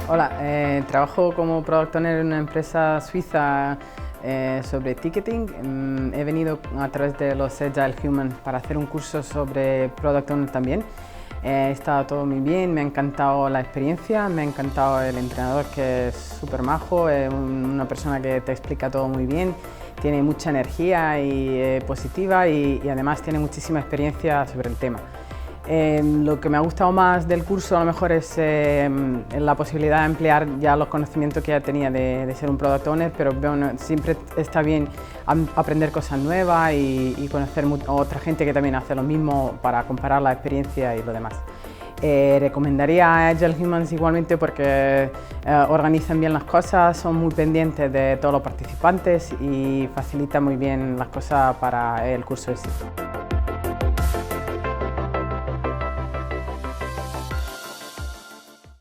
Hola, trabajo como Product Owner en una empresa suiza sobre ticketing. He venido a través de los Agile Human para hacer un curso sobre Product Owner también. He estado todo muy bien, me ha encantado la experiencia, me ha encantado el entrenador, que es súper majo, es una persona que te explica todo muy bien, tiene mucha energía y positiva y además tiene muchísima experiencia sobre el tema. Lo que me ha gustado más del curso a lo mejor es la posibilidad de emplear ya los conocimientos que ya tenía de ser un Product Owner, pero bueno, siempre está bien aprender cosas nuevas y conocer a otra gente que también hace lo mismo para comparar la experiencia y lo demás. Recomendaría a Agile Humans igualmente porque organizan bien las cosas, son muy pendientes de todos los participantes y facilitan muy bien las cosas para el curso en sí.